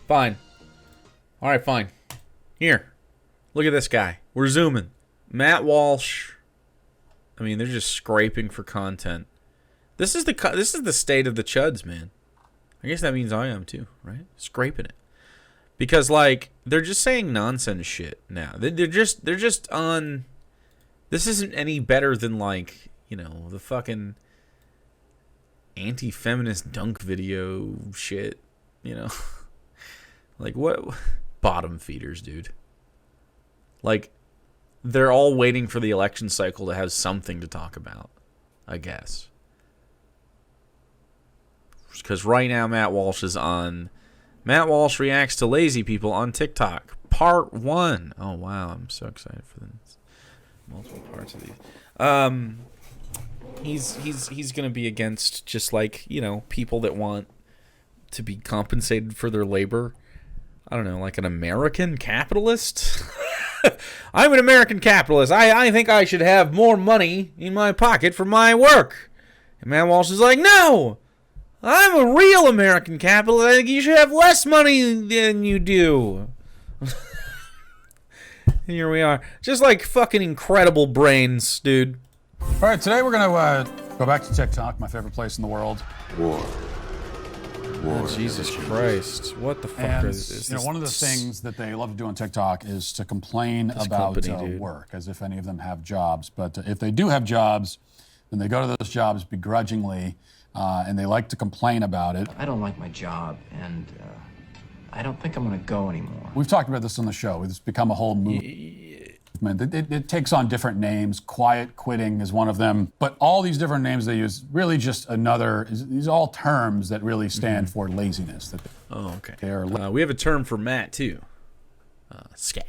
Fine. All right, fine. Here. Look at this guy. We're zooming. Matt Walsh. I mean, they're just scraping for content. This is the state of the chuds, man. I guess that means I am too, right? Scraping it. Because like they're just saying nonsense shit now. They're just on. This isn't any better than like, you know, the fucking anti-feminist dunk video shit, you know. Like what bottom feeders, dude. Like they're all waiting for the election cycle to have something to talk about, I guess. Because right now Matt Walsh is on. Matt Walsh reacts to lazy people on TikTok. Part 1. Oh wow, I'm so excited for this. Multiple parts of these. He's gonna be against just like, you know, people that want to be compensated for their labor. I don't know, like an American capitalist. I'm an American capitalist. I think I should have more money in my pocket for my work. And Matt Walsh is like, no. I'm a real American capitalist. I think you should have less money than you do. Here we are. Just like fucking incredible brains, dude. All right, today we're going to go back to TikTok, my favorite place in the world. War. Oh, Jesus Christ. What the fuck is this? You know, one of the things that they love to do on TikTok is to complain about work, as if any of them have jobs. But if they do have jobs, then they go to those jobs begrudgingly, and they like to complain about it. I don't like my job, and I don't think I'm going to go anymore. We've talked about this on the show. It's become a whole movement. It takes on different names. Quiet quitting is one of them. But all these different names they use, really just these are all terms that really stand for laziness. Oh, okay. We have a term for Matt, too. Scab.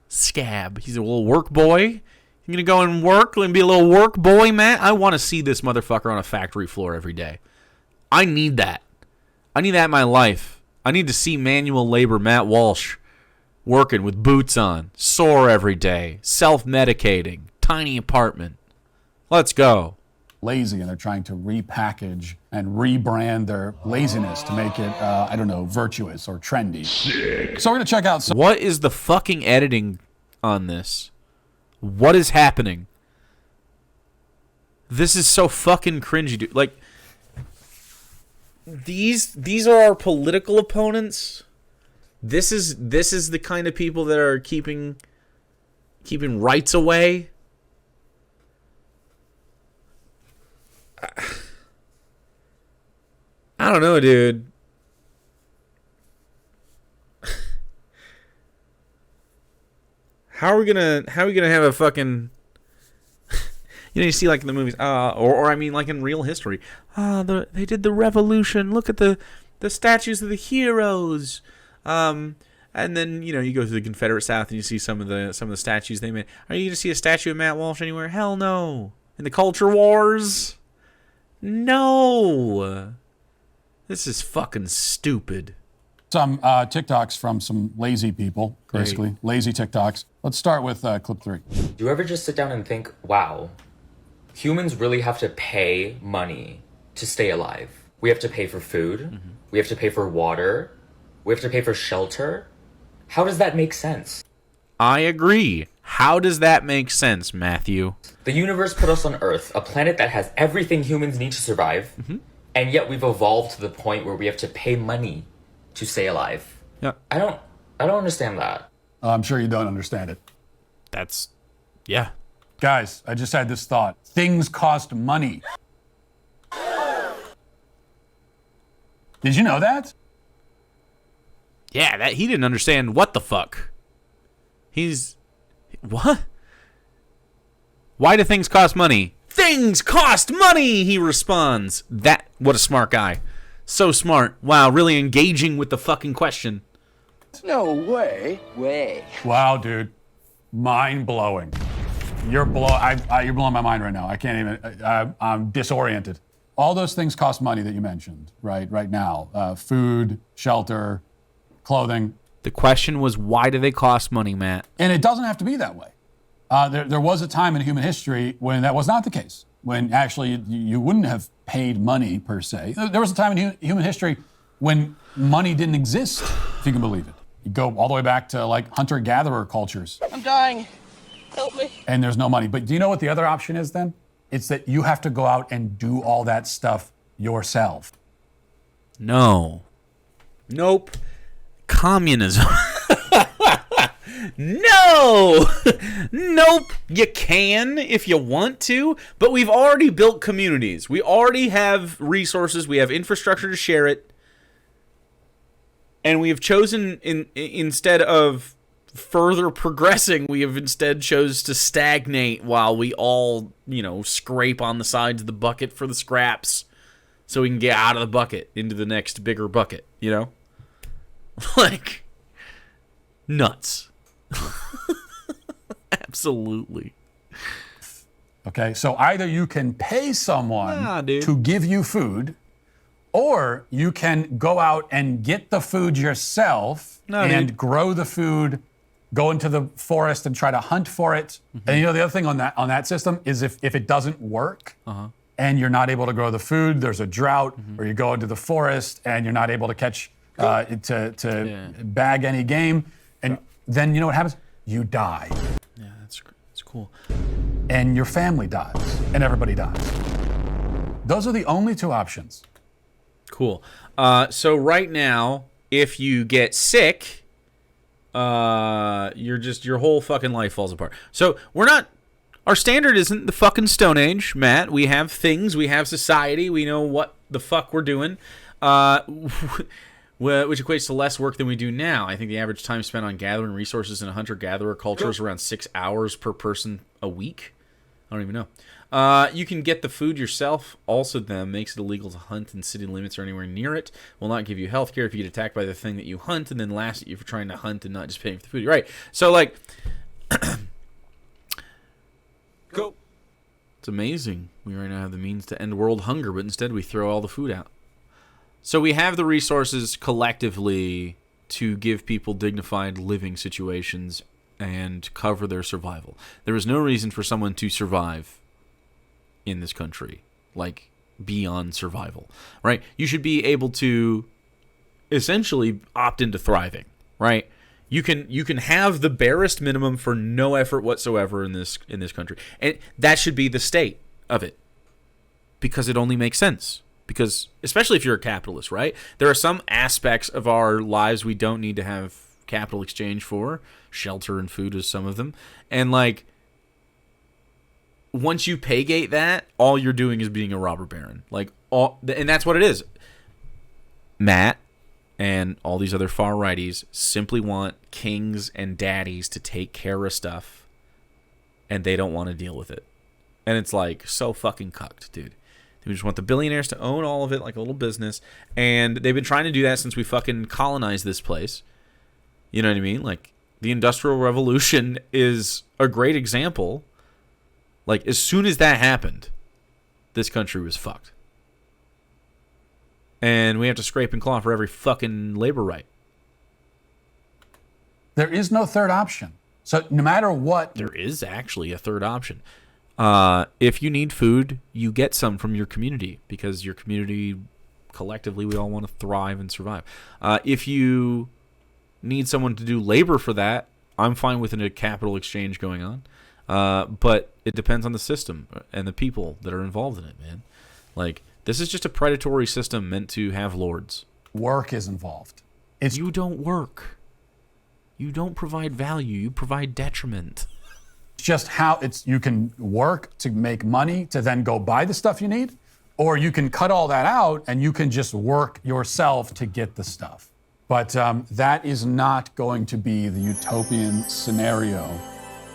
Scab. He's a little work boy. You gonna go and work and be a little work boy, Matt? I want to see this motherfucker on a factory floor every day. I need that. I need that in my life. I need to see manual labor Matt Walsh working with boots on, sore every day, self-medicating, tiny apartment. Let's go. Lazy, and they're trying to repackage and rebrand their laziness to make it, I don't know, virtuous or trendy. Sick. So we're gonna check out some. What is the fucking editing on this? What is happening? This is so fucking cringy, dude. Like, these are our political opponents. This is the kind of people that are keeping rights away. I don't know, dude. How are we gonna have a fucking, you know, you see like in the movies, or I mean like in real history, they did the revolution. Look at the statues of the heroes, and then you know you go to the Confederate South and you see some of the statues they made. Are you gonna see a statue of Matt Walsh anywhere? Hell no. In the culture wars, no. This is fucking stupid. Some TikToks from some lazy people, basically. Lazy TikToks. Let's start with clip 3. Do you ever just sit down and think, wow, humans really have to pay money to stay alive? We have to pay for food. Mm-hmm. We have to pay for water. We have to pay for shelter. How does that make sense? I agree. How does that make sense, Matthew? The universe put us on Earth, a planet that has everything humans need to survive, and yet we've evolved to the point where we have to pay money to stay alive. Yeah. I don't understand that. I'm sure you don't understand it. Yeah. Guys, I just had this thought. Things cost money. Did you know that? Yeah, that he didn't understand what the fuck. What? Why do things cost money? Things cost money, he responds. What a smart guy. So smart. Wow, really engaging with the fucking question. No way. Wow, dude. Mind-blowing. You're blowing my mind right now. I can't even, I'm disoriented. All those things cost money that you mentioned, right now. Food, shelter, clothing. The question was, why do they cost money, Matt? And it doesn't have to be that way. There was a time in human history when that was not the case, when actually you wouldn't have paid money per se. There was a time in human history when money didn't exist. if you can believe it. You go all the way back to like hunter-gatherer cultures. I'm dying. Help me. And there's no money. But do you know what the other option is then? It's that you have to go out and do all that stuff yourself. No. Nope. Communism. No! Nope. You can if you want to, but we've already built communities. We already have resources. We have infrastructure to share it. And we have chosen, instead of further progressing, we have instead chose to stagnate while we all, scrape on the sides of the bucket for the scraps so we can get out of the bucket into the next bigger bucket, Like, nuts. Absolutely. Okay, so either you can pay someone to give you food, or you can go out and get the food yourself grow the food, go into the forest and try to hunt for it. Mm-hmm. And the other thing on that system is if it doesn't work and you're not able to grow the food, there's a drought, or you go into the forest and you're not able to catch bag any game, and then you know what happens? You die. Yeah, that's cool. And your family dies, and everybody dies. Those are the only two options. Cool. So right now, if you get sick, your whole fucking life falls apart. So our standard isn't the fucking Stone Age, Matt. We have things, we have society, we know what the fuck we're doing. Which equates to less work than we do now. I think the average time spent on gathering resources in a hunter-gatherer culture is around 6 hours per person a week. I don't even know. You can get the food yourself. Also, makes it illegal to hunt in city limits or anywhere near it. Will not give you health care if you get attacked by the thing that you hunt, and then laugh at you for trying to hunt and not just paying for the food. Right. So, like, Go. It's amazing. We right now have the means to end world hunger, but instead we throw all the food out. So we have the resources collectively to give people dignified living situations and cover their survival. There is no reason for someone to survive in this country, like beyond survival, right? You should be able to essentially opt into thriving, right? You can have the barest minimum for no effort whatsoever in this country, and that should be the state of it, because it only makes sense. Because, especially if you're a capitalist, right? There are some aspects of our lives we don't need to have capital exchange for. Shelter and food is some of them. And, like, once you paygate that, all you're doing is being a robber baron. Like, and that's what it is. Matt and all these other far righties simply want kings and daddies to take care of stuff, and they don't want to deal with it. And it's, like, so fucking cucked, dude. We just want the billionaires to own all of it like a little business. And they've been trying to do that since we fucking colonized this place. You know what I mean? Like, the Industrial Revolution is a great example. Like, as soon as that happened, this country was fucked. And we have to scrape and claw for every fucking labor right. There is no third option. So no matter what... There is actually a third option. If you need food, you get some from your community, because your community, collectively, we all want to thrive and survive. If you need someone to do labor for that, I'm fine with a capital exchange going on. But it depends on the system and the people that are involved in it, man. Like, this is just a predatory system meant to have lords. Work is involved. You don't work. You don't provide value. You provide detriment. Just how you can work to make money to then go buy the stuff you need, or you can cut all that out and you can just work yourself to get the stuff. But that is not going to be the utopian scenario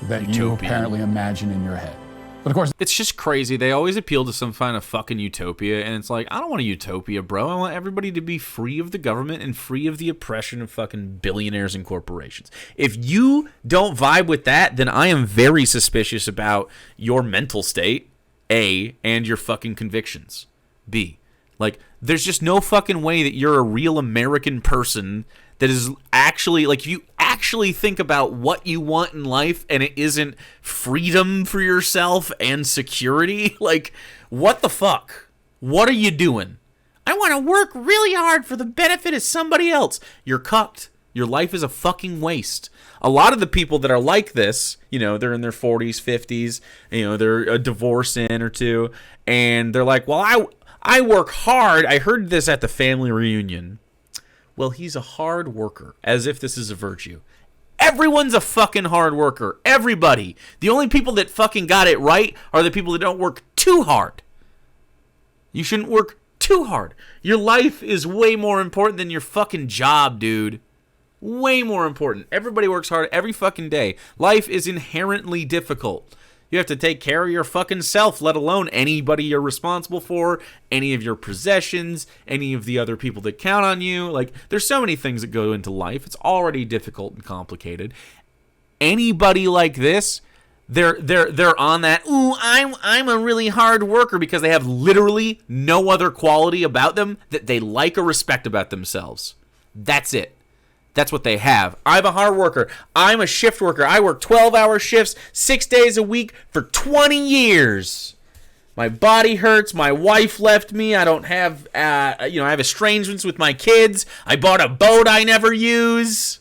that you apparently imagine in your head. But of course, it's just crazy. They always appeal to some kind of fucking utopia, and it's like, I don't want a utopia, bro. I want everybody to be free of the government and free of the oppression of fucking billionaires and corporations. If you don't vibe with that, then I am very suspicious about your mental state, A, and your fucking convictions, B. Like, there's just no fucking way that you're a real American person that is actually, like, if you actually think about what you want in life and it isn't freedom for yourself and security, like, what the fuck? What are you doing? I want to work really hard for the benefit of somebody else. You're cucked. Your life is a fucking waste. A lot of the people that are like this, you know, they're in their 40s, 50s, you know, they're a divorce in or two, and they're like, well, I work hard. I heard this at the family reunion. Well, he's a hard worker, as if this is a virtue. Everyone's a fucking hard worker. Everybody. The only people that fucking got it right are the people that don't work too hard. You shouldn't work too hard. Your life is way more important than your fucking job, dude. Way more important. Everybody works hard every fucking day. Life is inherently difficult. You have to take care of your fucking self, let alone anybody you're responsible for, any of your possessions, any of the other people that count on you. Like, there's so many things that go into life. It's already difficult and complicated. Anybody like this, they're on that, ooh, I'm a really hard worker, because they have literally no other quality about them that they like or respect about themselves. That's it. That's what they have. I'm a hard worker. I'm a shift worker. I work 12-hour shifts 6 days a week for 20 years. My body hurts. My wife left me. I don't have, I have estrangements with my kids. I bought a boat I never use.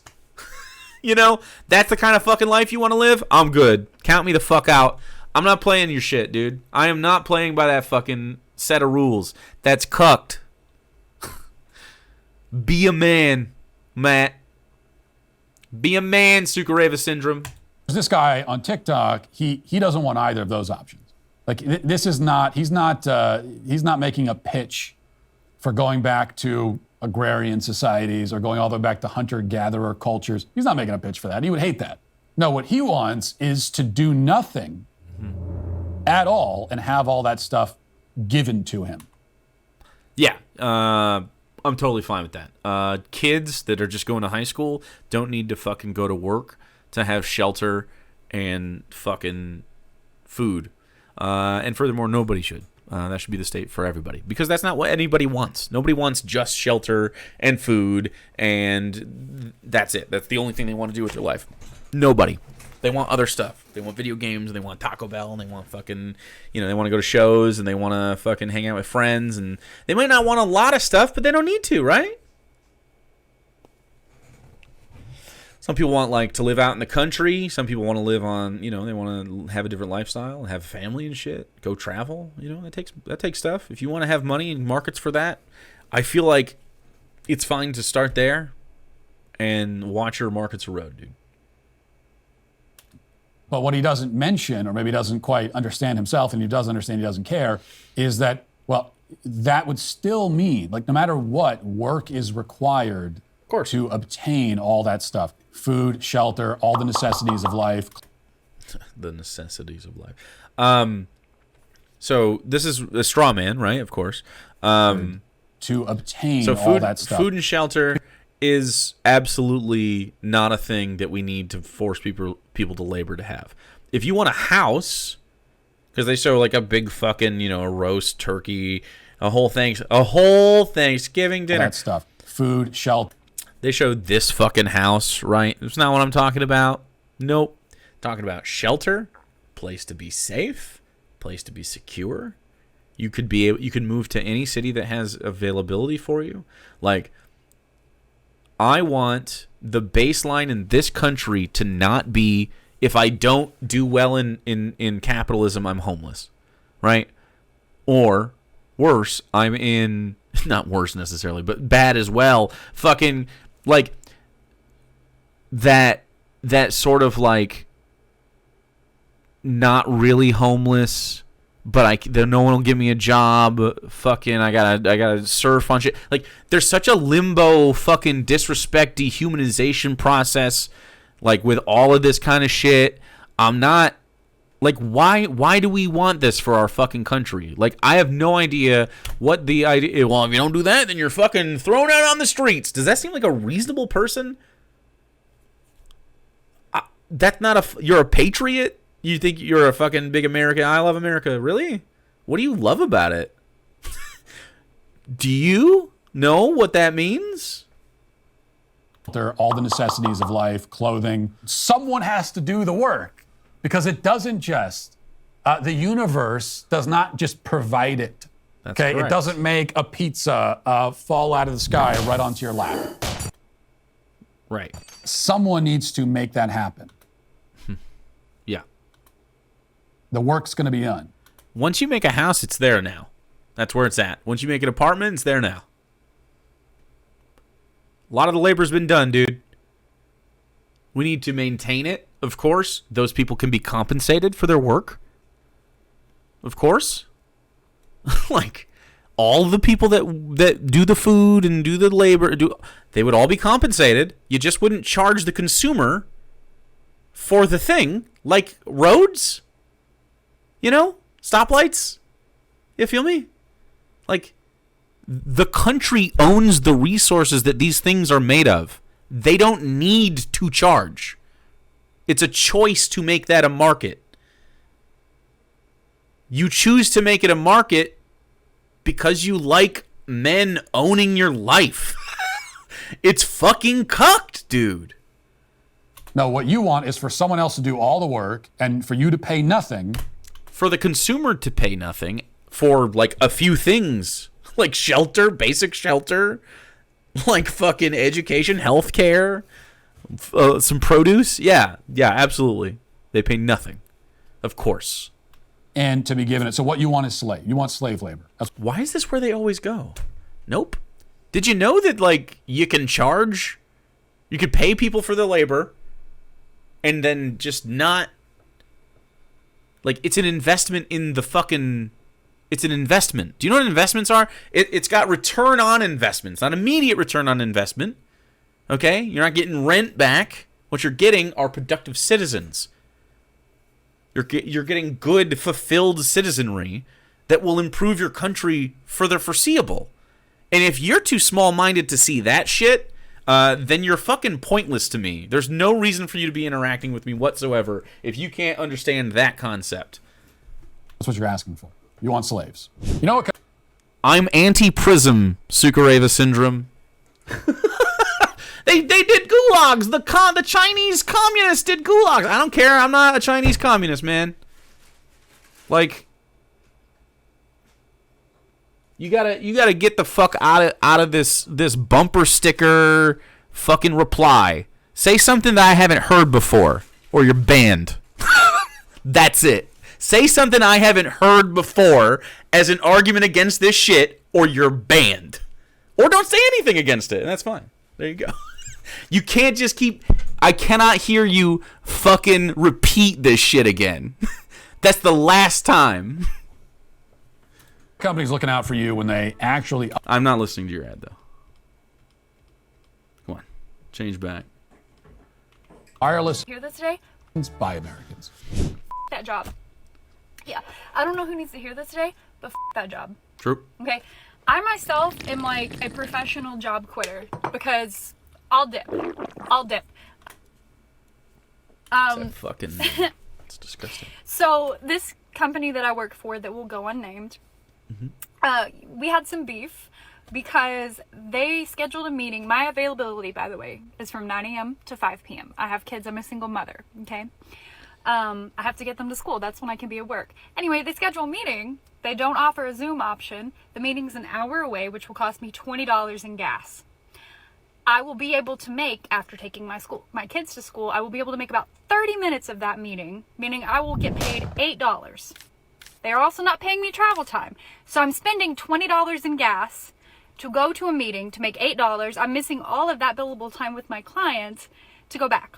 You know, that's the kind of fucking life you want to live? I'm good. Count me the fuck out. I'm not playing your shit, dude. I am not playing by that fucking set of rules. That's cucked. Be a man, Matt. Be a man, Sukareva syndrome. This guy on TikTok, he doesn't want either of those options. Like, this is not, he's not making a pitch for going back to agrarian societies or going all the way back to hunter-gatherer cultures. He's not making a pitch for that. He would hate that. No, what he wants is to do nothing at all and have all that stuff given to him. Yeah, I'm totally fine with that. Kids that are just going to high school don't need to fucking go to work to have shelter and fucking food. And furthermore, nobody should. That should be the state for everybody, because that's not what anybody wants. Nobody wants just shelter and food, and that's it. That's the only thing they want to do with their life. Nobody. They want other stuff. They want video games, and they want Taco Bell, and they want fucking, they want to go to shows, and they want to fucking hang out with friends, and they might not want a lot of stuff, but they don't need to, right? Some people want, like, to live out in the country. Some people want to live on, they want to have a different lifestyle, have a family and shit, go travel. That takes stuff. If you want to have money and markets for that, I feel like it's fine to start there and watch your markets erode, dude. But what he doesn't mention, or maybe doesn't quite understand himself, and he does understand, he doesn't care, is that, well, that would still mean, like, no matter what, work is required to obtain all that stuff. Food, shelter, all the necessities of life. The necessities of life. So this is a straw man, right? Of course. To obtain all that stuff. Food and shelter is absolutely not a thing that we need to force people to labor to have. If you want a house, because they show like a big fucking, a roast turkey, a whole Thanksgiving dinner. That stuff. Food, shelter. They showed this fucking house, right? That's not what I'm talking about. Nope. Talking about shelter, place to be safe, place to be secure. You can move to any city that has availability for you. Like, I want the baseline in this country to not be, if I don't do well in capitalism, I'm homeless, right? Or worse, I'm in, not worse necessarily, but bad as well, fucking, like, that sort of, like, not really homeless, but no one will give me a job. Fucking, I gotta surf on shit. Like, there's such a limbo, fucking disrespect, dehumanization process, like, with all of this kind of shit. I'm not, like, why do we want this for our fucking country? Like, I have no idea what the idea. Well, if you don't do that, then you're fucking thrown out on the streets. Does that seem like a reasonable person? That's not you're a patriot? You think you're a fucking big American? I love America. Really? What do you love about it? Do you know what that means? All the necessities of life, clothing. Someone has to do the work, because it doesn't just, the universe does not just provide it. That's okay, correct. It doesn't make a pizza fall out of the sky right onto your lap. Right. Someone needs to make that happen. Yeah. The work's going to be done. Once you make a house, it's there now. That's where it's at. Once you make an apartment, it's there now. A lot of the labor's been done, dude. We need to maintain it, of course. Those people can be compensated for their work. Of course. Like, all the people that do the food and do the labor, they would all be compensated. You just wouldn't charge the consumer for the thing. Like roads? You know? Stoplights? You feel me? Like, the country owns the resources that these things are made of. They don't need to charge. It's a choice to make that a market. You choose to make it a market because you like men owning your life. It's fucking cucked, dude. No, what you want is for someone else to do all the work and for you to pay nothing. For the consumer to pay nothing for, like, a few things. Like shelter, basic shelter. Like fucking education, healthcare, some produce. Yeah, absolutely. They pay nothing. Of course. And to be given it. So what you want is slave. You want slave labor. Why is this where they always go? Nope. Did you know that, like, you can pay people for their labor and then just not, like, it's an investment in the fucking, it's an investment. Do you know what investments are? It's got return on investments, not immediate return on investment. Okay? You're not getting rent back. What you're getting are productive citizens. You're getting good, fulfilled citizenry that will improve your country for the foreseeable. And if you're too small-minded to see that shit, then you're fucking pointless to me. There's no reason for you to be interacting with me whatsoever if you can't understand that concept. That's what you're asking for. You want slaves. You know what? I'm anti-prism, Sukareva syndrome. They did gulags. The Chinese communists did gulags. I don't care. I'm not a Chinese communist, man. Like, you gotta get the fuck out of this bumper sticker fucking reply. Say something that I haven't heard before, or you're banned. That's it. Say something I haven't heard before as an argument against this shit, or you're banned. Or don't say anything against it, and that's fine. There you go. You can't just I cannot hear you fucking repeat this shit again. That's the last time. Company's looking out for you when they actually... I'm not listening to your ad, though. Come on. Change back. Wireless Hear this today? by Americans. That job. Yeah. I don't know who needs to hear this today, but that job. True. Okay? I myself am like a professional job quitter because I'll dip. That fucking... It's disgusting. So this company that I work for that will go unnamed, we had some beef because they scheduled a meeting. My availability, by the way, is from 9 a.m. to 5 p.m. I have kids. I'm a single mother, okay? I have to get them to school. That's when I can be at work. Anyway, they schedule a meeting. They don't offer a Zoom option. The meeting's an hour away, which will cost me $20 in gas. I will be able to make, after taking my kids to school, I will be able to make about 30 minutes of that meeting, meaning I will get paid $8. They are also not paying me travel time. So I'm spending $20 in gas to go to a meeting to make $8. I'm missing all of that billable time with my clients to go back.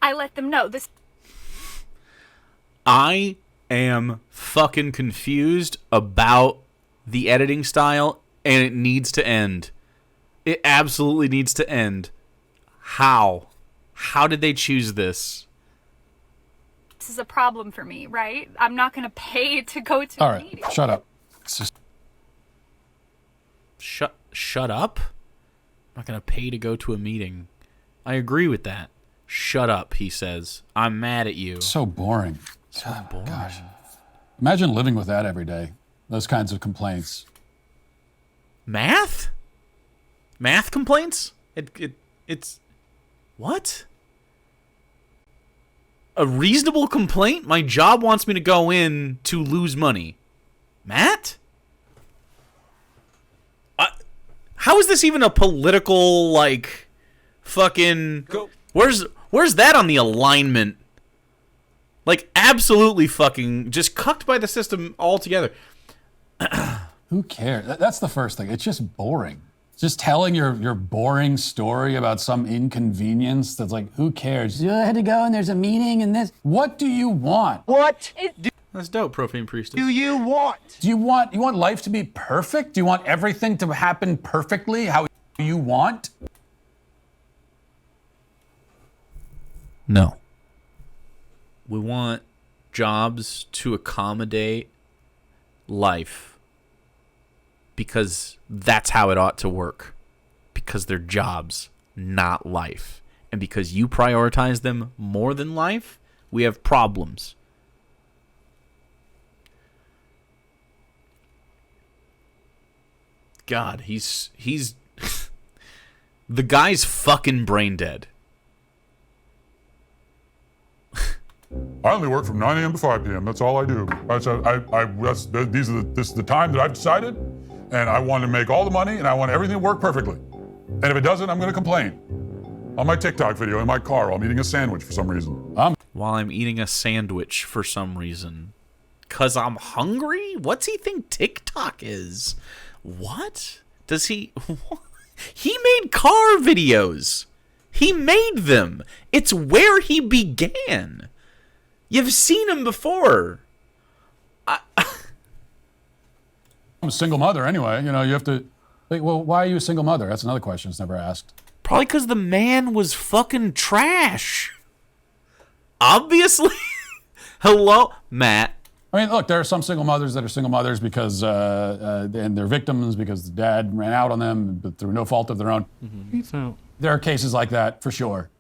I let them know this. I am fucking confused about the editing style, and it needs to end. It absolutely needs to end. How? How did they choose this? This is a problem for me, right? I'm not going to pay to go to All a right, meeting. shut up. It's just... Shut up? I'm not going to pay to go to a meeting. I agree with that. Shut up, he says. I'm mad at you. so boring. So boring. Gosh. Imagine living with that every day. Those kinds of complaints. Math? Math complaints? It's what? A reasonable complaint? My job wants me to go in to lose money. Matt? How is this even a political, like, fucking... Where's that on the alignment? Like, absolutely fucking just cucked by the system altogether. Who cares? That's the first thing. It's just boring. Just telling your boring story about some inconvenience that's like, who cares? I had to go and there's a meeting and this. What do you want? What That's dope, Profane Priestess. do you want? Do you want life to be perfect? Do you want everything to happen perfectly how you want? No. We want jobs to accommodate life because that's how it ought to work. Because they're jobs, not life. And because you prioritize them more than life, we have problems. God, he's the guy's fucking brain dead. I only work from 9 a.m. to 5 p.m. That's all I do. This is the time that I've decided, and I want to make all the money, and I want everything to work perfectly. And if it doesn't, I'm going to complain. On my TikTok video in my car, while I'm eating a sandwich for some reason. While I'm eating a sandwich for some reason. 'Cause I'm hungry? What's he think TikTok is? What? Does he... He made car videos. He made them. It's where he began. You've seen him before. I'm a single mother anyway. You know, you have to... Like, well, why are you a single mother? That's another question that's never asked. Probably because the man was fucking trash. Obviously. Hello, Matt. I mean, look, there are some single mothers that are single mothers because, and they're victims because the dad ran out on them, but through no fault of their own. So There are cases like that, for sure.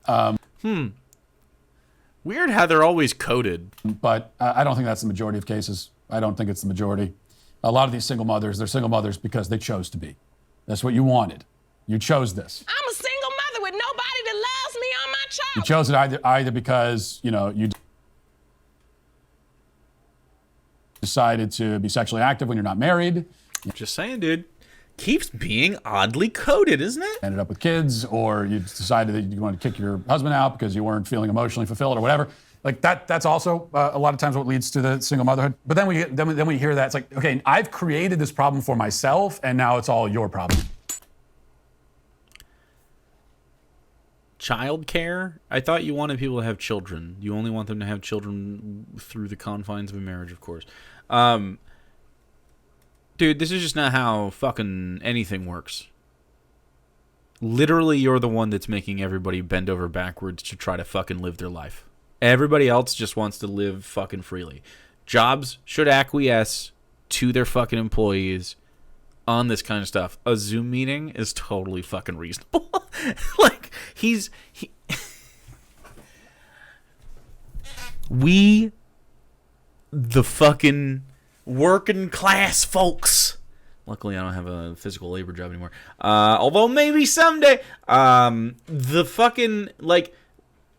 weird how they're always coded. But I don't think that's the majority of cases. I don't think it's the majority. A lot of these single mothers, they're single mothers because they chose to be. That's what you wanted. You chose this. I'm a single mother with nobody that loves me or my child. You chose it either because, you know, you decided to be sexually active when you're not married, Just saying, dude. Keeps being oddly coded, isn't it? ended up with kids, or you decided that you wanted to kick your husband out because you weren't feeling emotionally fulfilled or whatever. Like that's also a lot of times what leads to the single motherhood. But then we hear that it's like, okay, I've created this problem for myself, and now it's all your problem. Childcare? I thought you wanted people to have children. You only want them to have children through the confines of a marriage, of course. Dude, this is just not how fucking anything works. Literally, you're the one that's making everybody bend over backwards to try to fucking live their life. Everybody else just wants to live fucking freely. Jobs should acquiesce to their fucking employees on this kind of stuff. A Zoom meeting is totally fucking reasonable. Like, we, the fucking working class folks. Luckily, I don't have a physical labor job anymore. Although maybe someday. The fucking, like,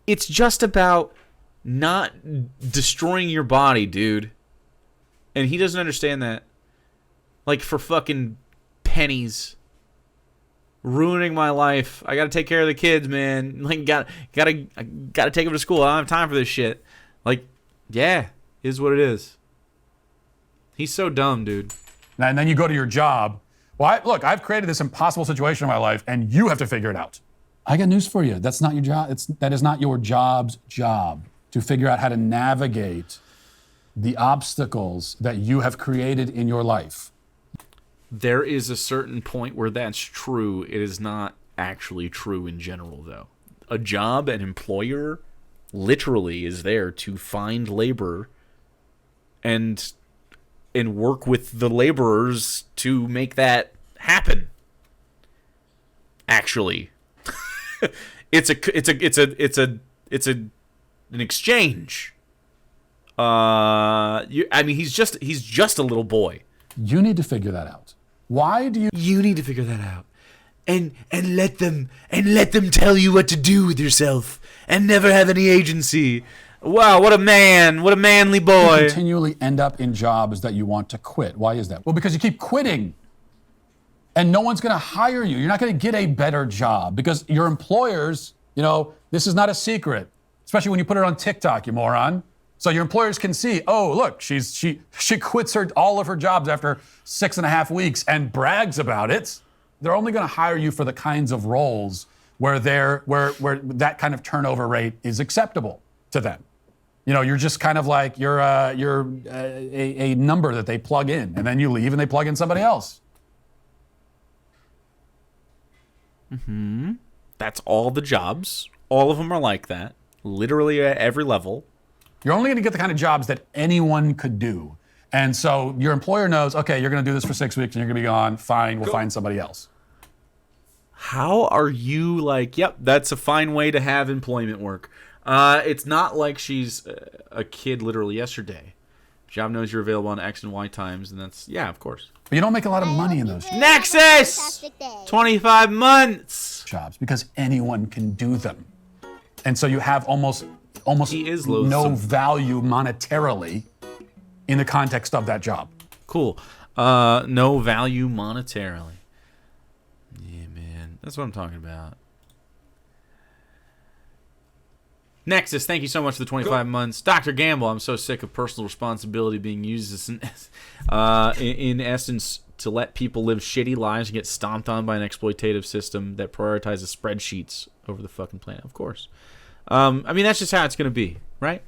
it's just about not destroying your body, dude. And he doesn't understand that. Like, for fucking pennies. Ruining my life. I gotta take care of the kids, man. Like, gotta take them to school. I don't have time for this shit. Like, yeah, is what it is. He's so dumb, dude. And then you go to your job. Well, look, I've created this impossible situation in my life, and you have to figure it out. I got news for you. That's not your job. That is not your job's job to figure out how to navigate the obstacles that you have created in your life. There is a certain point where that's true. It is not actually true in general, though. A job, an employer, literally is there to find labor and work with the laborers to make that happen. Actually, it's an exchange. I mean, he's just a little boy. You need to figure that out. Why do you? You need to figure that out, and let them tell you what to do with yourself, and never have any agency. Wow, what a man! What a manly boy! Continually end up in jobs that you want to quit. Why is that? Well, because you keep quitting. And no one's going to hire you. You're not going to get a better job because your employers, this is not a secret, especially when you put it on TikTok, you moron. So your employers can see, oh, look, she quits all of her jobs after 6.5 weeks and brags about it. They're only going to hire you for the kinds of roles where that kind of turnover rate is acceptable to them. You're just kind of like you're a number that they plug in, and then you leave and they plug in somebody else. That's all the jobs. All of them are like that. Literally at every level. You're only going to get the kind of jobs that anyone could do. And so your employer knows, okay, you're going to do this for 6 weeks and you're going to be gone. Fine, we'll find somebody else. How are you like, yep, that's a fine way to have employment work. It's not like she's a kid literally yesterday. Job knows you're available on X and Y times, and that's, yeah, of course. But you don't make a lot of money in those Nexus! 25 months! jobs because anyone can do them. And so you have almost He is no loathsome. value monetarily in the context of that job. Cool. No value monetarily. Yeah, man. That's what I'm talking about. Nexus, thank you so much for the 25 months. Dr. Gamble, I'm so sick of personal responsibility being used as in essence to let people live shitty lives and get stomped on by an exploitative system that prioritizes spreadsheets over the fucking planet. Of course. I mean, that's just how it's going to be, right?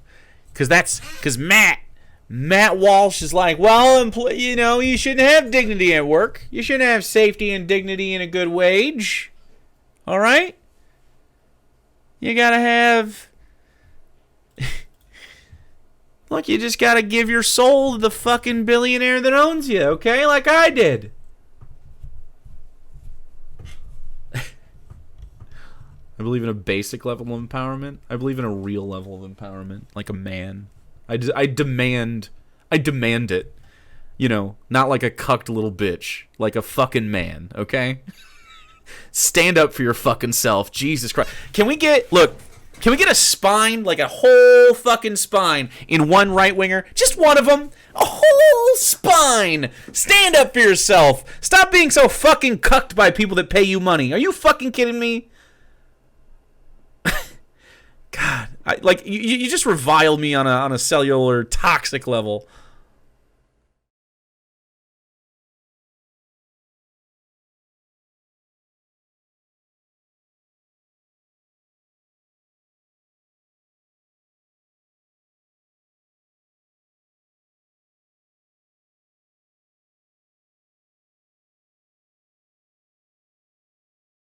Because Matt Walsh is like, well, you shouldn't have dignity at work. You shouldn't have safety and dignity and a good wage. All right? You got to have... Look, you just got to give your soul to the fucking billionaire that owns you, okay? Like I did. I believe in a basic level of empowerment. I believe in a real level of empowerment, like a man. I demand it. Not like a cucked little bitch, like a fucking man, okay? Stand up for your fucking self, Jesus Christ. Can we get a spine, like a whole fucking spine in one right winger? Just one of them. A whole spine. Stand up for yourself. Stop being so fucking cucked by people that pay you money. Are you fucking kidding me? God, you just revile me on a cellular toxic level.